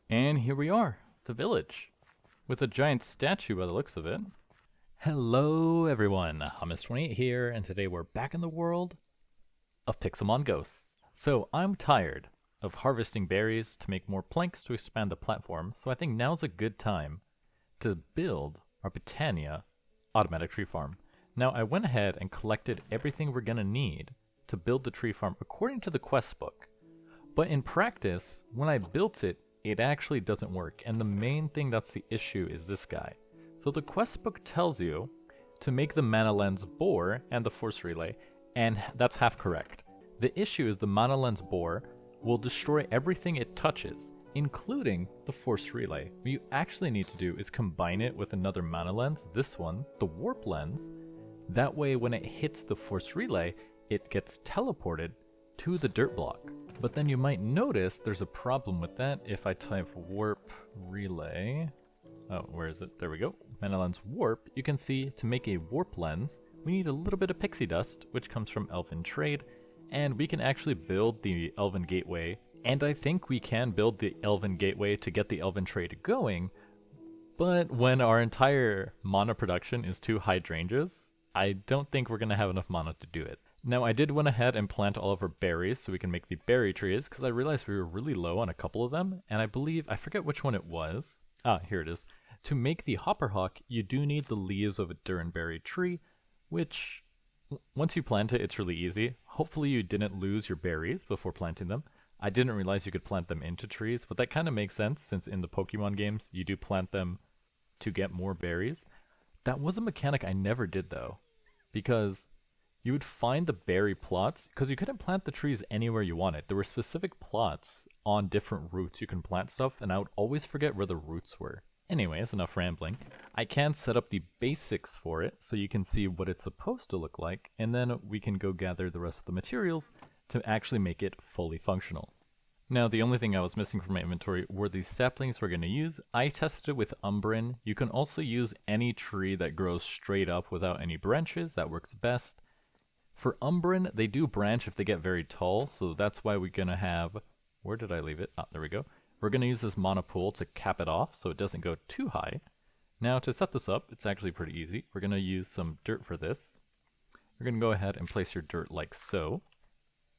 And here we are, the village, with a giant statue by the looks of it. Hello everyone, Hummus28 here, and today we're back in the world of Pixelmon Ghosts. So I'm tired of harvesting berries to make more planks to expand the platform, so I think now's a good time to build our Botania automatic tree farm. Now I went ahead and collected everything we're gonna need to build the tree farm according to the quest book. But in practice, when I built it, it actually doesn't work, and the main thing that's the issue is this guy. So the quest book tells you to make the mana lens boar and the force relay, and that's half correct. The issue is the mana lens boar will destroy everything it touches, including the force relay. What you actually need to do is combine it with another mana lens, this one, the warp lens. That way when it hits the force relay, it gets teleported to the dirt block. But then you might notice there's a problem with that if I type warp relay. Oh, where is it? There we go. Mana lens warp. You can see to make a warp lens, we need a little bit of pixie dust, which comes from elven trade, and we can actually build the elven gateway. And I think we can build the elven gateway to get the elven trade going, but when our entire mana production is 2 hydrangeas, I don't think we're going to have enough mana to do it. Now I did went ahead and plant all of our berries so we can make the berry trees, because I realized we were really low on a couple of them, and I believe, I forget which one it was. Ah, here it is. To make the hopper hawk, you do need the leaves of a durenberry tree, which, once you plant it, it's really easy. Hopefully you didn't lose your berries before planting them. I didn't realize you could plant them into trees, but that kind of makes sense since in the Pokemon games, you do plant them to get more berries. That was a mechanic I never did though, because you would find the berry plots, because you couldn't plant the trees anywhere you wanted. There were specific plots on different routes you can plant stuff, and I would always forget where the roots were. Anyways, enough rambling. I can set up the basics for it, so you can see what it's supposed to look like, and then we can go gather the rest of the materials to actually make it fully functional. Now, the only thing I was missing from my inventory were the saplings we're going to use. I tested it with Umbrin. You can also use any tree that grows straight up without any branches. That works best. For Umbrin, they do branch if they get very tall, so that's why we're going to have... Where did I leave it? Ah, there we go. We're going to use this mana pool to cap it off so it doesn't go too high. Now, to set this up, it's actually pretty easy. We're going to use some dirt for this. You're going to go ahead and place your dirt like so.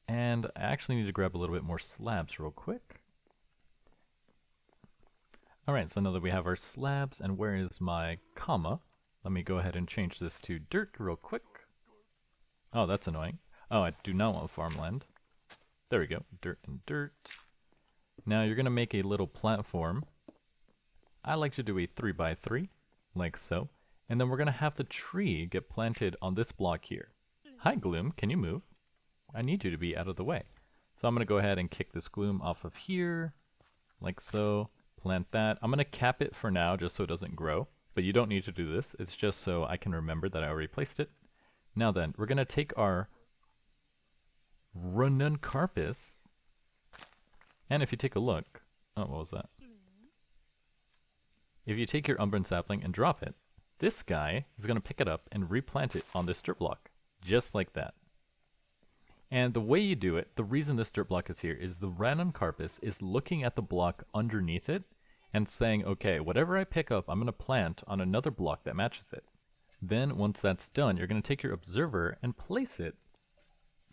And I actually need to grab a little bit more slabs real quick. Alright, so now that we have our slabs, and where is my comma? Let me go ahead and change this to dirt real quick. Oh, that's annoying. Oh, I do not want farmland. There we go. Dirt and dirt. Now you're going to make a little platform. I like to do a 3x3, like so. And then we're going to have the tree get planted on this block here. Hi, Gloom. Can you move? I need you to be out of the way. So I'm going to go ahead and kick this Gloom off of here, like so. Plant that. I'm going to cap it for now just so it doesn't grow. But you don't need to do this. It's just so I can remember that I already placed it. Now then, we're going to take our ranunculus, and if you take a look, oh, what was that? If you take your Umbran sapling and drop it, this guy is going to pick it up and replant it on this dirt block, just like that. And the way you do it, the reason this dirt block is here, is the ranunculus is looking at the block underneath it and saying, okay, whatever I pick up, I'm going to plant on another block that matches it. Then, once that's done, you're going to take your observer and place it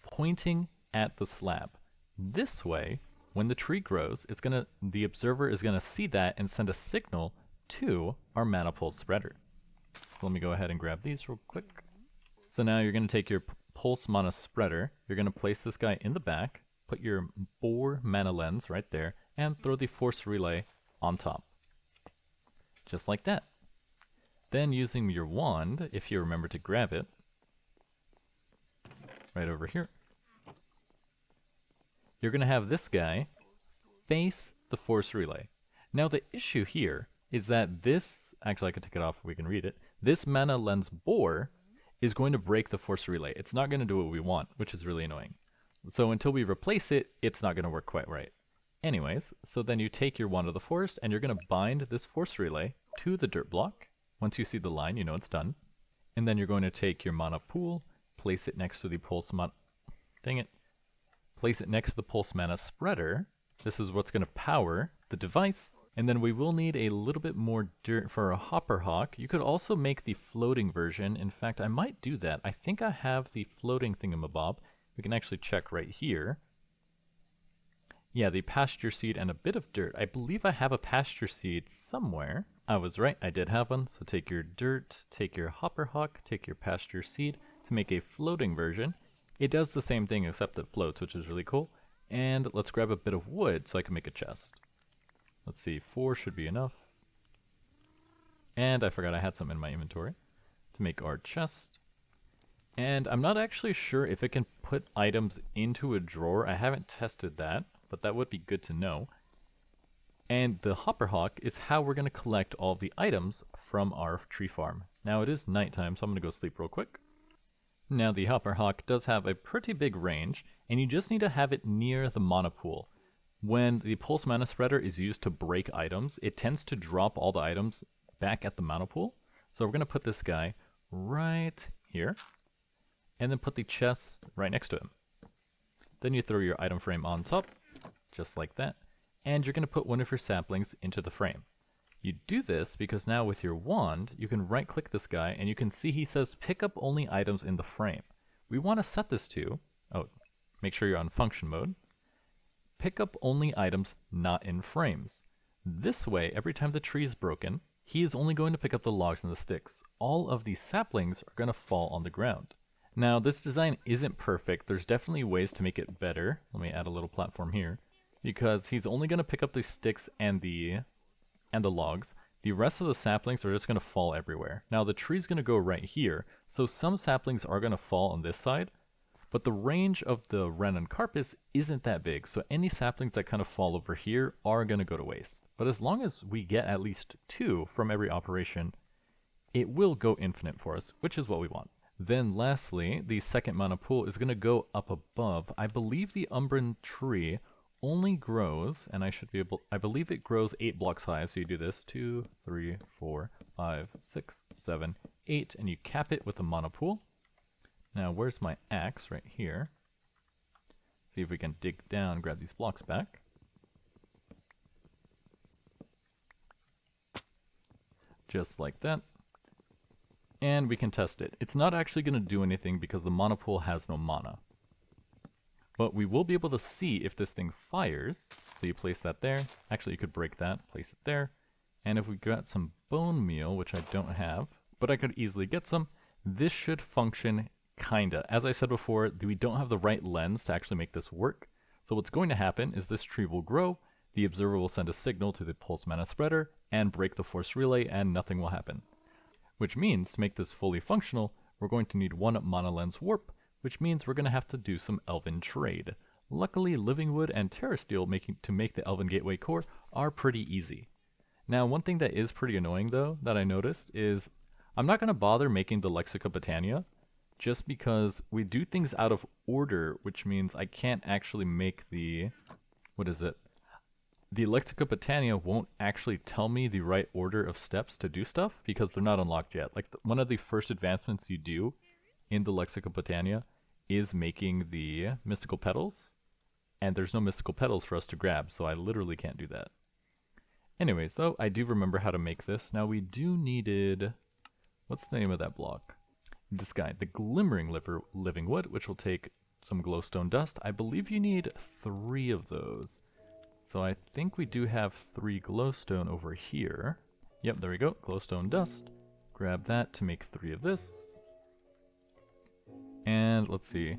pointing at the slab. This way, when the tree grows, the observer is going to see that and send a signal to our mana pulse spreader. So let me go ahead and grab these real quick. So now you're going to take your pulse mana spreader, you're going to place this guy in the back, put your boar mana lens right there, and throw the force relay on top. Just like that. Then using your wand, if you remember to grab it, right over here, you're going to have this guy face the force relay. Now the issue here is that this, actually I can take it off, we can read it, this mana lens boar is going to break the force relay. It's not going to do what we want, which is really annoying. So until we replace it, it's not going to work quite right. Anyways, so then you take your wand of the forest and you're going to bind this force relay to the dirt block. Once you see the line, you know it's done. And then you're going to take your mana pool, place it next to the pulse mana... Dang it. Place it next to the pulse mana spreader. This is what's going to power the device. And then we will need a little bit more dirt for a hopper hawk. You could also make the floating version. In fact, I might do that. I think I have the floating thingamabob. We can actually check right here. Yeah, the pasture seed and a bit of dirt. I believe I have a pasture seed somewhere. I was right, I did have one. So take your dirt, take your hopper hawk, take your pasture seed to make a floating version. It does the same thing except it floats, which is really cool. And let's grab a bit of wood so I can make a chest. Let's see, 4 should be enough. And I forgot I had some in my inventory to make our chest. And I'm not actually sure if it can put items into a drawer. I haven't tested that, but that would be good to know. And the hopper hawk is how we're going to collect all the items from our tree farm. Now it is nighttime, so I'm going to go sleep real quick. Now the hopper hawk does have a pretty big range, and you just need to have it near the mana pool. When the pulse mana spreader is used to break items, it tends to drop all the items back at the mana pool. So we're going to put this guy right here, and then put the chest right next to him. Then you throw your item frame on top, just like that, and you're going to put one of your saplings into the frame. You do this because now with your wand, you can right click this guy and you can see he says pick up only items in the frame. We want to set this to, make sure you're on function mode, pick up only items not in frames. This way, every time the tree is broken, he is only going to pick up the logs and the sticks. All of these saplings are going to fall on the ground. Now this design isn't perfect, there's definitely ways to make it better. Let me add a little platform here. Because he's only going to pick up the sticks and the logs. The rest of the saplings are just going to fall everywhere. Now the tree's going to go right here, so some saplings are going to fall on this side, but the range of the wren and carpus isn't that big, so any saplings that kind of fall over here are going to go to waste. But as long as we get at least 2 from every operation, it will go infinite for us, which is what we want. Then lastly, the second mana pool is going to go up above. I believe the Umbran tree only grows, and I believe it grows 8 blocks high, so you do this, 2, 3, 4, 5, 6, 7, 8, and you cap it with a mana pool. Now where's my axe? Right here. See if we can dig down, grab these blocks back. Just like that. And we can test it. It's not actually going to do anything because the mana pool has no mana. But we will be able to see if this thing fires. So you place that there. Actually, you could break that, place it there. And if we got some bone meal, which I don't have, but I could easily get some, this should function kinda. As I said before, we don't have the right lens to actually make this work. So what's going to happen is this tree will grow, the observer will send a signal to the pulse mana spreader, and break the force relay, and nothing will happen. Which means, to make this fully functional, we're going to need 1 mana lens warp, which means we're going to have to do some elven trade. Luckily, living wood and terra steel to make the elven gateway core are pretty easy. Now, one thing that is pretty annoying though, that I noticed, is I'm not going to bother making the Lexica Botania, just because we do things out of order, which means I can't actually make the, the Lexica Botania won't actually tell me the right order of steps to do stuff, because they're not unlocked yet. Like, one of the first advancements you do in the Lexica Botania is making the mystical petals, and there's no mystical petals for us to grab, so I literally can't do that. Anyways, though, I do remember how to make this. Now we do needed, what's the name of that block? This guy, the glimmering living wood, which will take some glowstone dust. I believe you need 3 of those. So I think we do have 3 glowstone over here. Yep, there we go, glowstone dust. Grab that to make 3 of this. And let's see,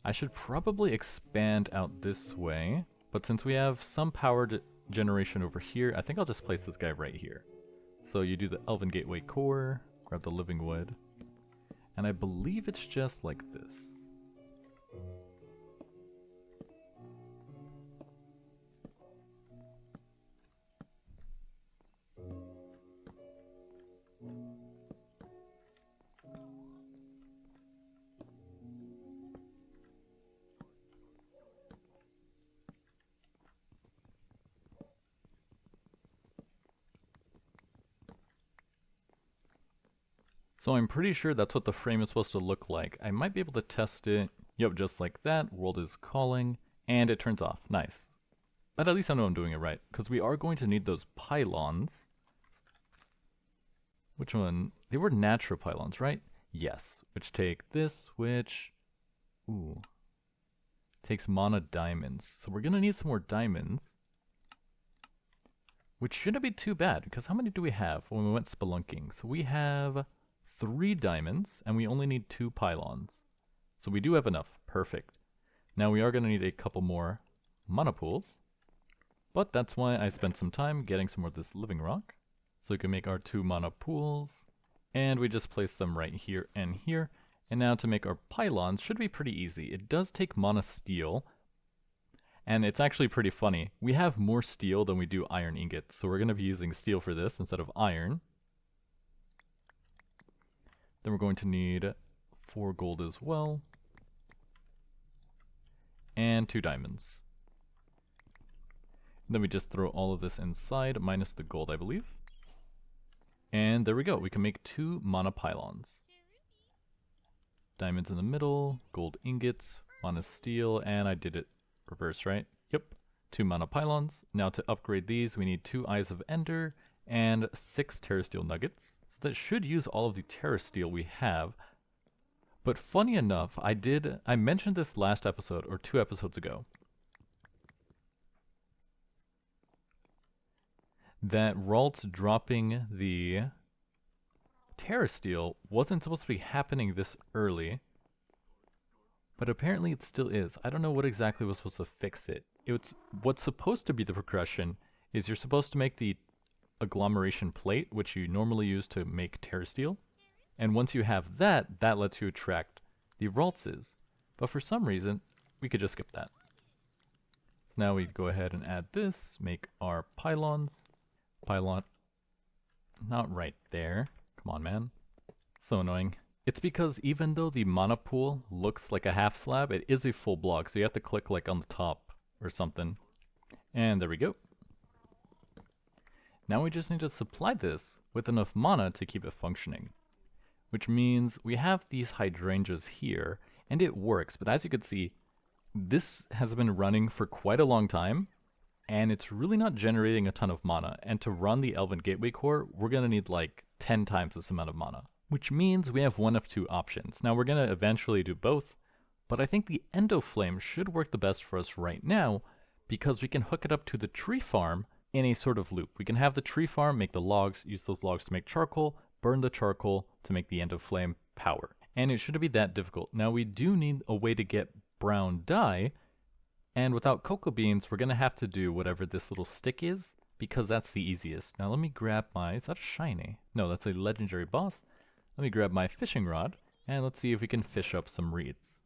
I should probably expand out this way, but since we have some power generation over here, I think I'll just place this guy right here. So you do the Elven Gateway core, grab the living wood, and I believe it's just like this. So I'm pretty sure that's what the frame is supposed to look like. I might be able to test it. Yep, just like that. World is calling. And it turns off. Nice. But at least I know I'm doing it right, because we are going to need those pylons. Which one? They were natural pylons, right? Yes. Which take this, which... Ooh. Takes mana diamonds. So we're going to need some more diamonds. Which shouldn't be too bad, because how many do we have when we went spelunking? So we have 3 diamonds, and we only need 2 pylons. So we do have enough. Perfect. Now we are going to need a couple more mana pools. But that's why I spent some time getting some more of this living rock. So we can make our 2 mana pools. And we just place them right here and here. And now to make our pylons should be pretty easy. It does take mana steel. And it's actually pretty funny. We have more steel than we do iron ingots. So we're going to be using steel for this instead of iron. Then we're going to need 4 gold as well. And 2 diamonds. Then we just throw all of this inside, minus the gold, I believe. And there we go. We can make 2 mana pylons. Diamonds in the middle, gold ingots, mana steel, and I did it reverse, right? Yep. 2 mana pylons. Now to upgrade these, we need 2 Eyes of Ender and 6 terrasteel nuggets. So that should use all of the terrasteel we have. But funny enough, I mentioned this last episode, or 2 episodes ago, that Ralt's dropping the terrasteel wasn't supposed to be happening this early, but apparently it still is. I don't know what exactly was supposed to fix it. What's supposed to be the progression is you're supposed to make the agglomeration plate, which you normally use to make terrasteel, and once you have that, that lets you attract the Raltses. But for some reason, we could just skip that. So now we go ahead and add this, make our pylons. Pylon, not right there. Come on, man. So annoying. It's because even though the mana pool looks like a half slab, it is a full block, so you have to click like on the top or something. And there we go. Now we just need to supply this with enough mana to keep it functioning. Which means we have these hydrangeas here, and it works, but as you can see, this has been running for quite a long time, and it's really not generating a ton of mana. And to run the Elven Gateway Core, we're going to need like 10 times this amount of mana. Which means we have one of 2 options. Now we're going to eventually do both, but I think the Endoflame should work the best for us right now, because we can hook it up to the tree farm in a sort of loop. We can have the tree farm make the logs, use those logs to make charcoal, burn the charcoal to make the Endoflame power. And it shouldn't be that difficult. Now we do need a way to get brown dye, and without cocoa beans, we're going to have to do whatever this little stick is, because that's the easiest. Now let me grab my... Is that a shiny? No, that's a legendary boss. Let me grab my fishing rod, and let's see if we can fish up some reeds.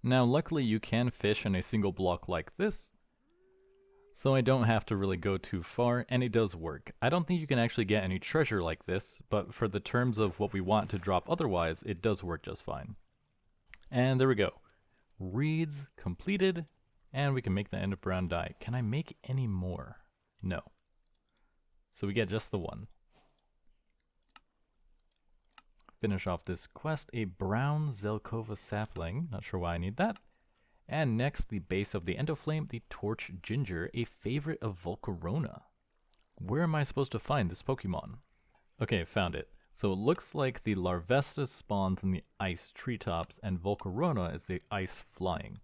Now luckily you can fish in a single block like this, so I don't have to really go too far, and it does work. I don't think you can actually get any treasure like this, but for the terms of what we want to drop otherwise, it does work just fine. And there we go. Reeds completed, and we can make the end of brown dye. Can I make any more? No. So we get just the one. Finish off this quest, a brown Zelkova sapling. Not sure why I need that. And next, the base of the Endoflame, the Torch Ginger, a favorite of Volcarona. Where am I supposed to find this Pokemon? Okay, found it. So it looks like the Larvesta spawns in the ice treetops, and Volcarona is the ice flying.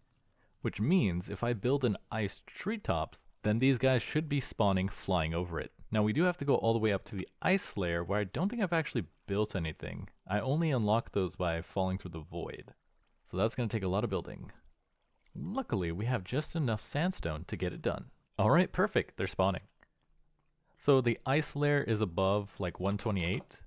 Which means if I build an ice treetops, then these guys should be spawning flying over it. Now we do have to go all the way up to the ice layer, where I don't think I've actually built anything. I only unlock those by falling through the void. So that's going to take a lot of building. Luckily, we have just enough sandstone to get it done. Alright, perfect. They're spawning. So the ice layer is above like 128.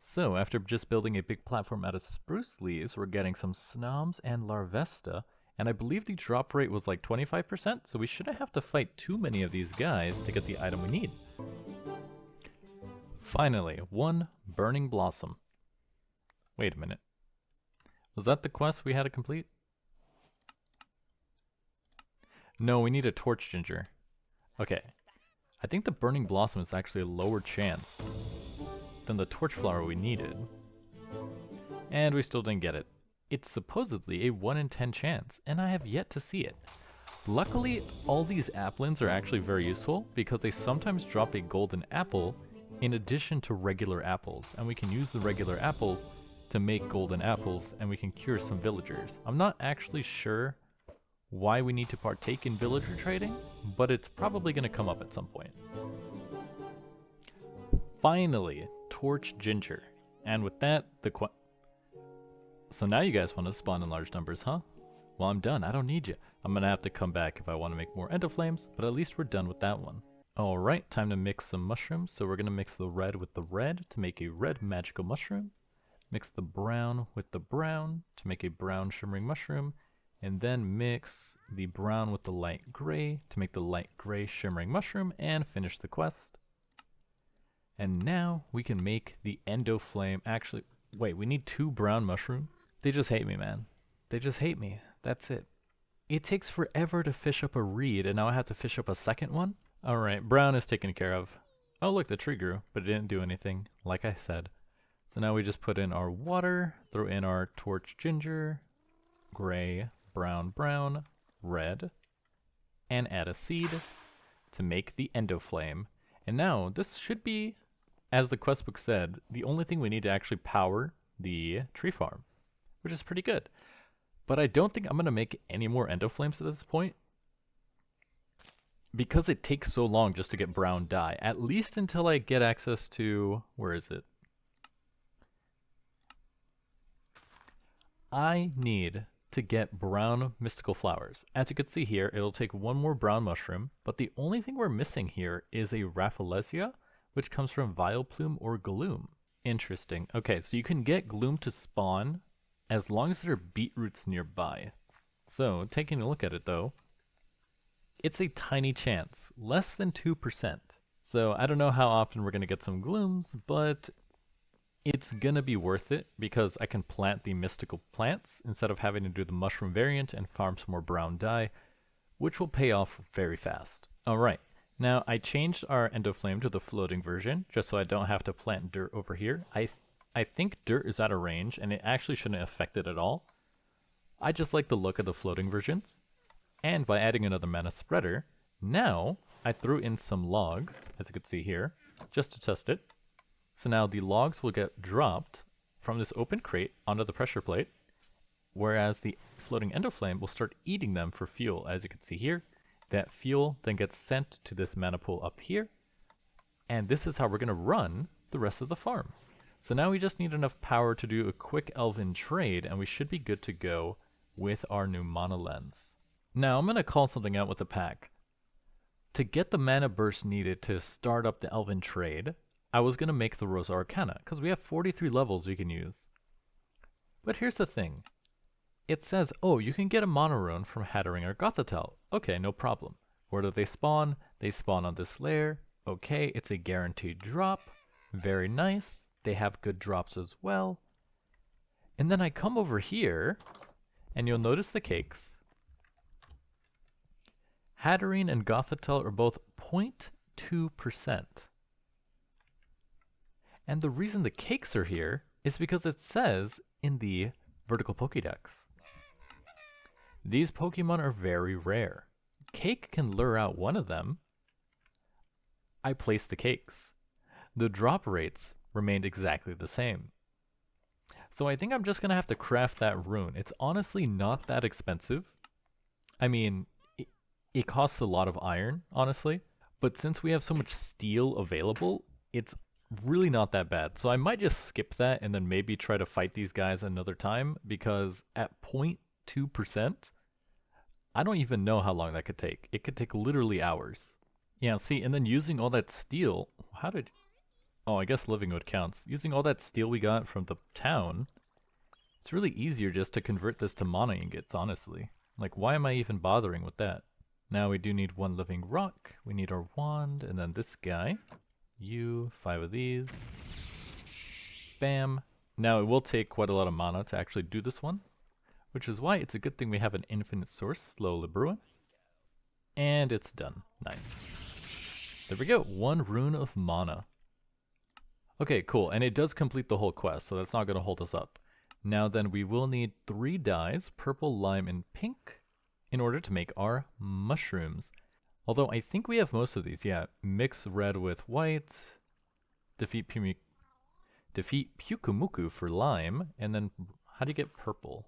So after just building a big platform out of spruce leaves, we're getting some Snoms and Larvesta. And I believe the drop rate was like 25%, so we shouldn't have to fight too many of these guys to get the item we need. Finally, 1 Burning Blossom. Wait a minute. Was that the quest we had to complete? No, we need a Torch Ginger. Okay. I think the Burning Blossom is actually a lower chance than the Torch Flower we needed. And we still didn't get it. It's supposedly a 1 in 10 chance, and I have yet to see it. Luckily, all these applins are actually very useful because they sometimes drop a golden apple in addition to regular apples, and we can use the regular apples to make golden apples, and we can cure some villagers. I'm not actually sure why we need to partake in villager trading, but it's probably going to come up at some point. Finally, torch ginger. And with that, so now you guys want to spawn in large numbers, huh? Well, I'm done. I don't need you. I'm going to have to come back if I want to make more endoflames, but at least we're done with that one. Alright, time to mix some mushrooms. So we're going to mix the red with the red to make a red magical mushroom. Mix the brown with the brown to make a brown shimmering mushroom. And then mix the brown with the light gray to make the light gray shimmering mushroom and finish the quest. And now we can make the Endoflame. Actually, wait, we need 2 brown mushrooms? They just hate me, man. They just hate me. That's it. It takes forever to fish up a reed, and now I have to fish up a second one? Alright, brown is taken care of. Oh look, the tree grew, but it didn't do anything, like I said. So now we just put in our water, throw in our torch ginger, gray, brown, brown, red, and add a seed to make the Endoflame. And now, this should be, as the questbook said, the only thing we need to actually power the tree farm, which is pretty good. But I don't think I'm going to make any more Endoflames at this point, because it takes so long just to get brown dye, at least until I get access to, where is it? I need to get brown mystical flowers. As you can see here, it'll take 1 more brown mushroom, but the only thing we're missing here is a Rafflesia, which comes from Vileplume or Gloom. Interesting. Okay, so you can get Gloom to spawn as long as there are beetroots nearby. So, taking a look at it though, it's a tiny chance, less than 2%. So I don't know how often we're going to get some Glooms, but it's gonna be worth it because I can plant the mystical plants instead of having to do the mushroom variant and farm some more brown dye, which will pay off very fast. Alright, now I changed our Endoflame to the floating version just so I don't have to plant dirt over here. I think dirt is out of range and it actually shouldn't affect it at all. I just like the look of the floating versions. And by adding another mana spreader, now I threw in some logs, as you can see here, just to test it. So now the logs will get dropped from this open crate onto the pressure plate, whereas the floating Endoflame will start eating them for fuel. As you can see here, that fuel then gets sent to this mana pool up here, and this is how we're going to run the rest of the farm. So now we just need enough power to do a quick elven trade, and we should be good to go with our new mana lens. Now I'm going to call something out with the pack. To get the mana burst needed to start up the elven trade, I was going to make the Rosa Arcana, because we have 43 levels we can use. But here's the thing. It says, oh, you can get a mana rune from Hattering or Gothitelle. Okay, no problem. Where do they spawn? They spawn on this layer. Okay, it's a guaranteed drop. Very nice. They have good drops as well. And then I come over here, and you'll notice the cakes. Hattering and Gothitelle are both 0.2%. And the reason the cakes are here is because it says in the vertical Pokédex. These Pokemon are very rare. Cake can lure out one of them. I placed the cakes. The drop rates remained exactly the same. So I think I'm just going to have to craft that rune. It's honestly not that expensive. I mean, it costs a lot of iron, honestly. But since we have so much steel available, it's really not that bad. So I might just skip that and then maybe try to fight these guys another time, because at 0.2%, I don't even know how long that could take. It could take literally hours. Yeah, see, and then using all that steel, oh, I guess living wood counts. Using all that steel we got from the town, it's really easier just to convert this to mana ingots, honestly. Like, why am I even bothering with that? Now we do need 1 living rock, we need our wand, and then this guy. 5 of these. Bam. Now it will take quite a lot of mana to actually do this one, which is why it's a good thing we have an infinite source slowly brewing. And it's done. Nice. There we go. 1 rune of mana. Okay, cool. And it does complete the whole quest, so that's not going to hold us up. Now then, we will need 3 dyes, purple, lime, and pink, in order to make our mushrooms. Although I think we have most of these, yeah. Mix red with white, defeat Pukumuku for lime, and then how do you get purple?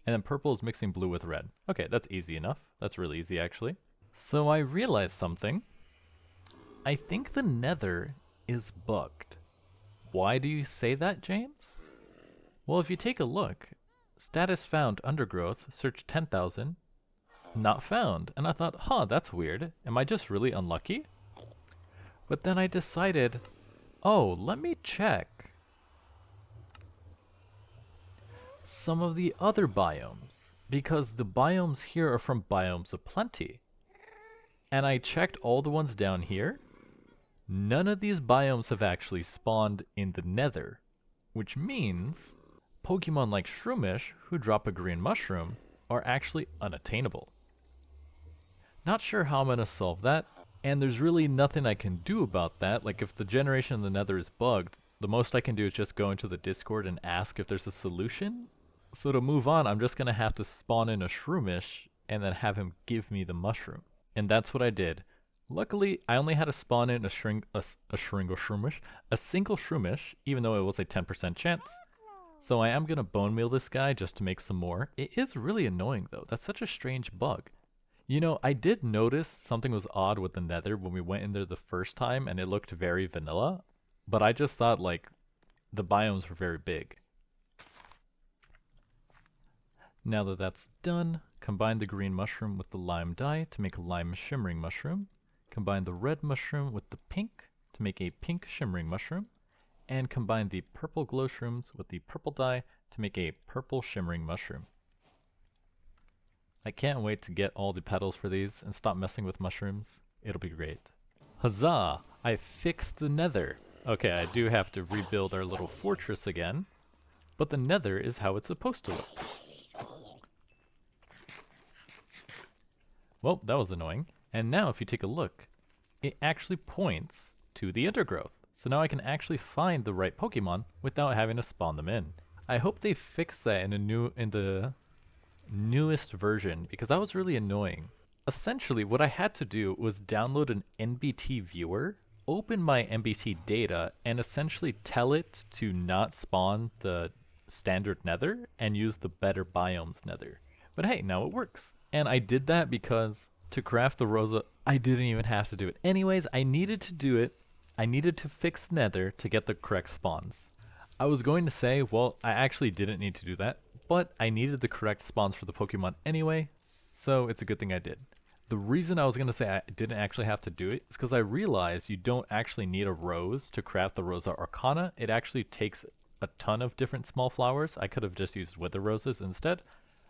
And then purple is mixing blue with red. Okay, that's easy enough. That's really easy, actually. So I realized something. I think the Nether is bugged. Why do you say that, James? Well, if you take a look, status found undergrowth, search 10,000, not found. And I thought, huh, that's weird. Am I just really unlucky? But then I decided, oh, let me check some of the other biomes, because the biomes here are from biomes of plenty. And I checked all the ones down here. None of these biomes have actually spawned in the Nether, which means Pokemon like Shroomish, who drop a green mushroom, are actually unattainable. Not sure how I'm going to solve that, and there's really nothing I can do about that. Like, if the generation in the Nether is bugged, the most I can do is just go into the Discord and ask if there's a solution. So to move on, I'm just going to have to spawn in a Shroomish and then have him give me the mushroom. And that's what I did. Luckily, I only had to spawn in a single Shroomish, even though it was a 10% chance. So I am going to bone meal this guy just to make some more. It is really annoying though. That's such a strange bug. You know, I did notice something was odd with the Nether when we went in there the first time and it looked very vanilla. But I just thought like the biomes were very big. Now that that's done, combine the green mushroom with the lime dye to make a lime shimmering mushroom. Combine the red mushroom with the pink to make a pink shimmering mushroom. And combine the purple glow shrooms with the purple dye to make a purple shimmering mushroom. I can't wait to get all the petals for these and stop messing with mushrooms. It'll be great. Huzzah! I fixed the Nether! Okay, I do have to rebuild our little fortress again, but the Nether is how it's supposed to look. Well, that was annoying. And now if you take a look, it actually points to the undergrowth. So now I can actually find the right Pokemon without having to spawn them in. I hope they fix that in the newest version, because that was really annoying. Essentially, what I had to do was download an NBT viewer, open my NBT data, and essentially tell it to not spawn the standard Nether and use the better biomes Nether. But hey, now it works. And I did that because to craft the Rosa, I didn't even have to do it. Anyways, I needed to do it. I needed to fix the Nether to get the correct spawns. I was going to say, well, I actually didn't need to do that, but I needed the correct spawns for the Pokemon anyway, so it's a good thing I did. The reason I was going to say I didn't actually have to do it is because I realized you don't actually need a rose to craft the Rosa Arcana. It actually takes a ton of different small flowers. I could have just used Wither Roses instead,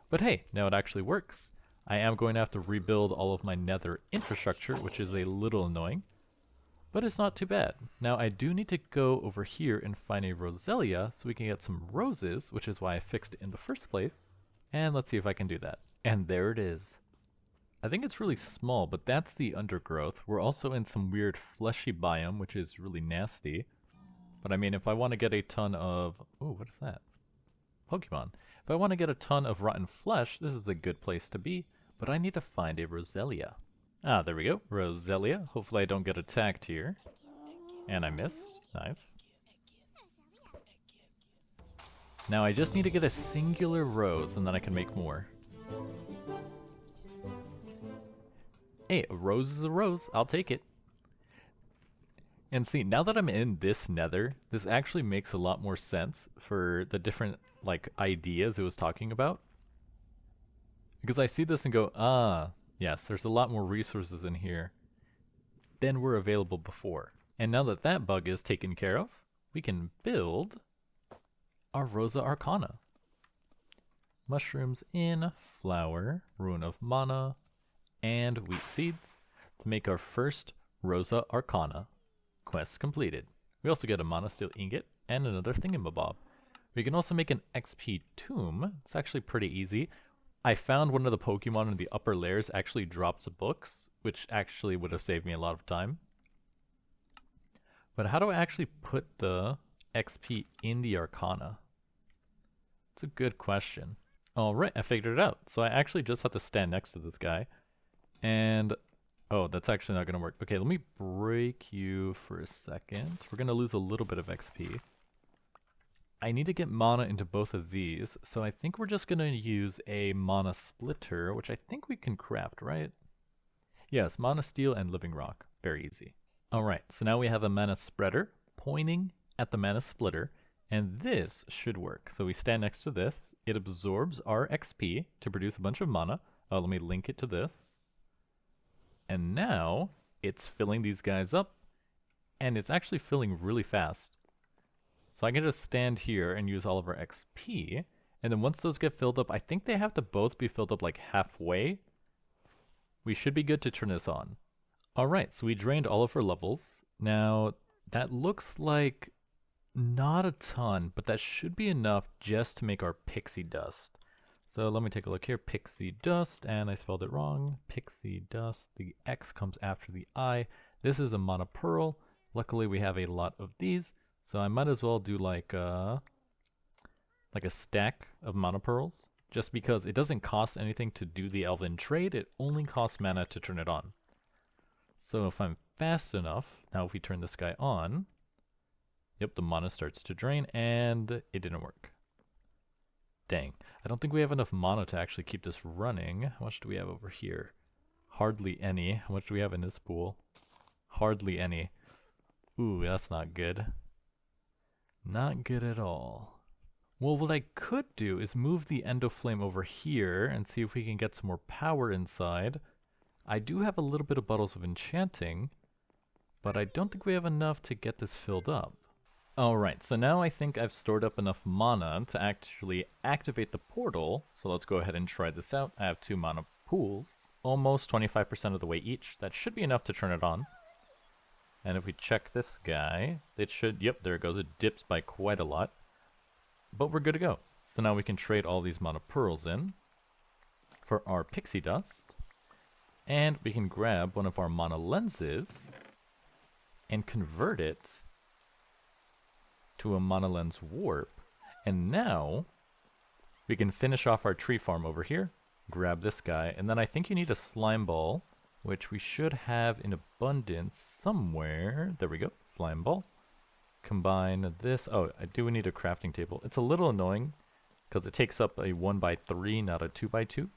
but hey, now it actually works. I am going to have to rebuild all of my Nether infrastructure, which is a little annoying. But it's not too bad. Now I do need to go over here and find a Roselia so we can get some roses, which is why I fixed it in the first place. And let's see if I can do that. And there it is. I think it's really small, but that's the undergrowth. We're also in some weird fleshy biome, which is really nasty. But I mean, if I want to get a ton of... Ooh, what is that? Pokemon. If I want to get a ton of rotten flesh, this is a good place to be. But I need to find a Roselia. Ah, there we go. Roselia. Hopefully I don't get attacked here. And I missed. Nice. Now I just need to get a singular rose and then I can make more. Hey, a rose is a rose. I'll take it. And see, now that I'm in this Nether, this actually makes a lot more sense for the different, like, ideas it was talking about. Because I see this and go, ah... Yes, there's a lot more resources in here than were available before. And now that that bug is taken care of, we can build our Rosa Arcana. Mushrooms in, flower, rune of mana, and wheat seeds to make our first Rosa Arcana. Quest completed. We also get a mana steel ingot and another thingamabob. We can also make an XP tomb. It's actually pretty easy. I found one of the Pokemon in the upper layers actually drops books, which actually would have saved me a lot of time. But how do I actually put the XP in the Arcana? It's a good question. Alright, I figured it out. So I actually just have to stand next to this guy. And, oh, that's actually not going to work. Okay, let me break you for a second. We're going to lose a little bit of XP. I need to get mana into both of these, so I think we're just going to use a mana splitter, which I think we can craft, right? Yes, mana steel and living rock. Very easy. Alright, so now we have a mana spreader pointing at the mana splitter, and this should work. So we stand next to this, it absorbs our XP to produce a bunch of mana. Let me link it to this. And now it's filling these guys up, and it's actually filling really fast. So I can just stand here and use all of our XP, and then once those get filled up, I think they have to both be filled up like halfway. We should be good to turn this on. Alright, so we drained all of our levels. Now, that looks like not a ton, but that should be enough just to make our pixie dust. So let me take a look here. Pixie dust, and I spelled it wrong. Pixie dust. The X comes after the I. This is a mana pearl. Luckily, we have a lot of these, so I might as well do like a stack of mana pearls, just because it doesn't cost anything to do the elven trade. It only costs mana to turn it on. So if I'm fast enough, now if we turn this guy on, yep, the mana starts to drain, and it didn't work. Dang. I don't think we have enough mana to actually keep this running. How much do we have over here? Hardly any. How much do we have in this pool? Hardly any. Ooh, that's not good. Not good at all. Well, what I could do is move the Endoflame over here and see if we can get some more power inside. I do have a little bit of bottles of enchanting, but I don't think we have enough to get this filled up. Alright, so now I think I've stored up enough mana to actually activate the portal, so let's go ahead and try this out. I have 2 mana pools, almost 25% of the way each. That should be enough to turn it on. And if we check this guy, it should, yep, there it goes, it dips by quite a lot. But we're good to go. So now we can trade all these mana pearls in for our pixie dust, and we can grab one of our mana lenses and convert it to a mana lens warp, and now we can finish off our tree farm over here, grab this guy, and then I think you need a slime ball, which we should have in abundance somewhere. There we go, slime ball. Combine this. Oh, I do need a crafting table. It's a little annoying because it takes up a 1x3, not a 2x2.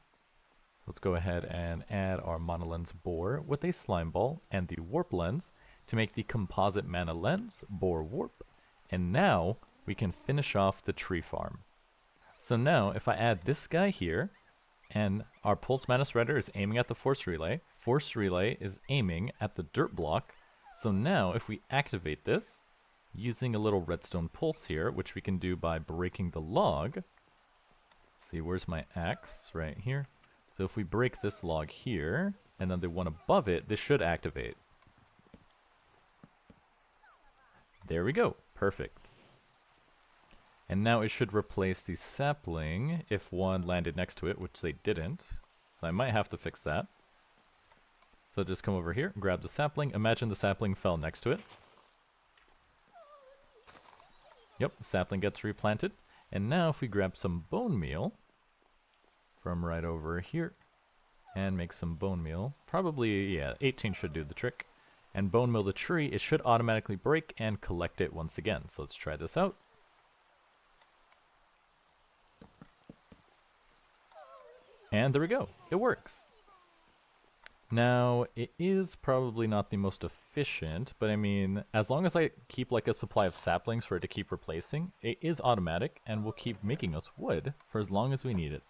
Let's go ahead and add our mana lens bore with a slime ball and the warp lens to make the composite mana lens bore warp. And now we can finish off the tree farm. So now if I add this guy here, and our pulse mana spreader is aiming at the force relay is aiming at the dirt block. So now if we activate this using a little redstone pulse here, which we can do by breaking the log. Let's see, where's my axe? Right here. So if we break this log here, and then the one above it, this should activate. There we go. Perfect. And now it should replace the sapling if one landed next to it, which they didn't. So I might have to fix that. So just come over here, grab the sapling. Imagine the sapling fell next to it. Yep, the sapling gets replanted. And now if we grab some bone meal from right over here and make some bone meal, probably, yeah, 18 should do the trick. And bone meal the tree, it should automatically break and collect it once again. So let's try this out. And there we go, it works. Now, it is probably not the most efficient, but I mean, as long as I keep like a supply of saplings for it to keep replacing, it is automatic and will keep making us wood for as long as we need it.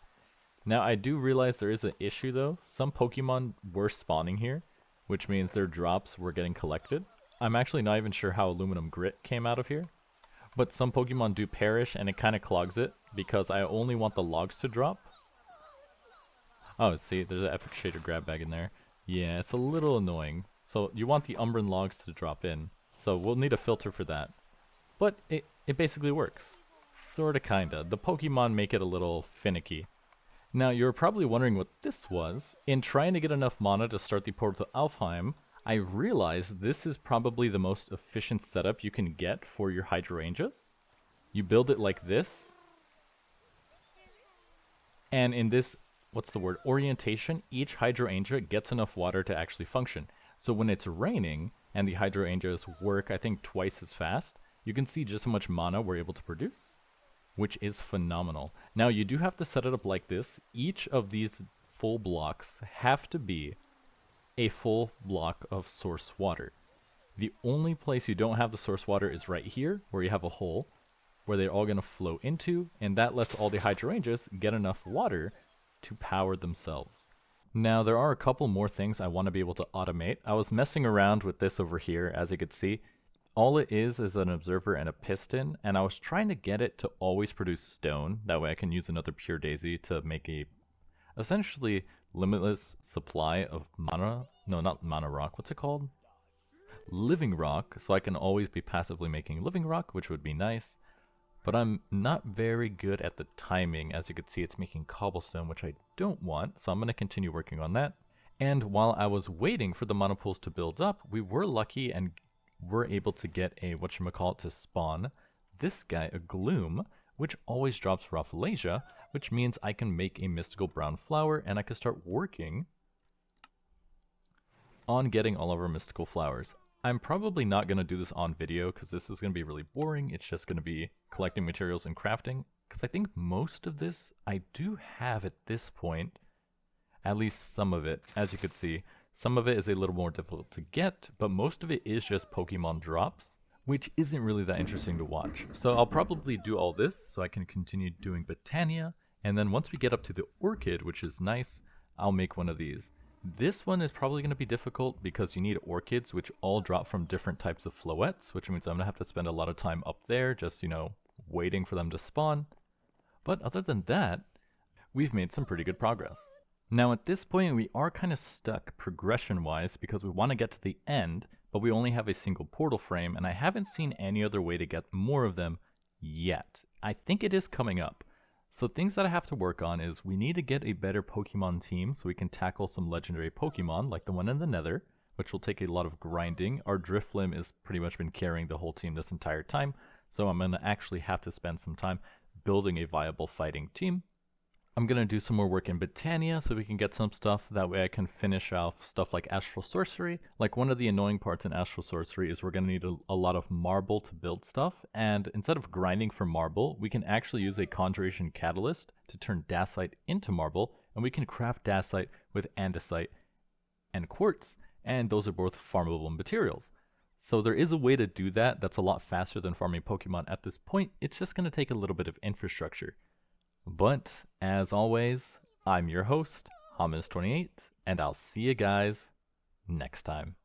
Now, I do realize there is an issue though. Some Pokemon were spawning here, which means their drops were getting collected. I'm actually not even sure how aluminum grit came out of here, but some Pokemon do perish and it kind of clogs it because I only want the logs to drop. Oh, see, there's an epic shader grab bag in there. Yeah, it's a little annoying. So you want the Umbran logs to drop in. So we'll need a filter for that. But it basically works. Sorta kinda. The Pokemon make it a little finicky. Now you're probably wondering what this was. In trying to get enough mana to start the portal to Alfheim, I realized this is probably the most efficient setup you can get for your hydrangeas. You build it like this, And in this, what's the word, orientation, each hydrangea gets enough water to actually function. So when it's raining and the hydrangeas work, I think, twice as fast, you can see just how much mana we're able to produce, which is phenomenal. Now you do have to set it up like this. Each of these full blocks have to be a full block of source water. The only place you don't have the source water is right here, where you have a hole, where they're all going to flow into, and that lets all the hydrangeas get enough water to power themselves. Now, there are a couple more things I want to be able to automate. I was messing around with this over here, as you can see. All it is an observer and a piston, and I was trying to get it to always produce stone. That way I can use another pure daisy to make a essentially limitless supply of mana. No, not mana rock. What's it called? Living rock. So I can always be passively making living rock, which would be nice. But I'm not very good at the timing. As you can see, it's making cobblestone, which I don't want. So I'm going to continue working on that. And while I was waiting for the mana pools to build up, we were lucky and were able to get a whatchamacallit to spawn this guy, a gloom, which always drops Rafflesia, which means I can make a mystical brown flower and I can start working on getting all of our mystical flowers. I'm probably not going to do this on video because this is going to be really boring. It's just going to be collecting materials and crafting, because I think most of this I do have at this point, at least some of it. As you can see, some of it is a little more difficult to get, but most of it is just Pokemon drops, which isn't really that interesting to watch. So I'll probably do all this so I can continue doing Botania, and then once we get up to the Orchid, which is nice, I'll make one of these. This one is probably going to be difficult because you need orchids which all drop from different types of floettes, which means I'm going to have to spend a lot of time up there just, waiting for them to spawn. But other than that, we've made some pretty good progress. Now at this point we are kind of stuck progression-wise because we want to get to the end, but we only have a single portal frame, and I haven't seen any other way to get more of them yet. I think it is coming up. So things that I have to work on is we need to get a better Pokemon team so we can tackle some legendary Pokemon like the one in the Nether, which will take a lot of grinding. Our Drifloon has pretty much been carrying the whole team this entire time, so I'm going to actually have to spend some time building a viable fighting team. I'm going to do some more work in Botania so we can get some stuff. That way I can finish off stuff like Astral Sorcery. Like, one of the annoying parts in Astral Sorcery is we're going to need a lot of marble to build stuff. And instead of grinding for marble, we can actually use a Conjuration Catalyst to turn Dacite into marble. And we can craft Dacite with Andesite and Quartz. And those are both farmable materials. So there is a way to do that that's a lot faster than farming Pokemon at this point. It's just going to take a little bit of infrastructure. But, as always, I'm your host, Hamas28, and I'll see you guys next time.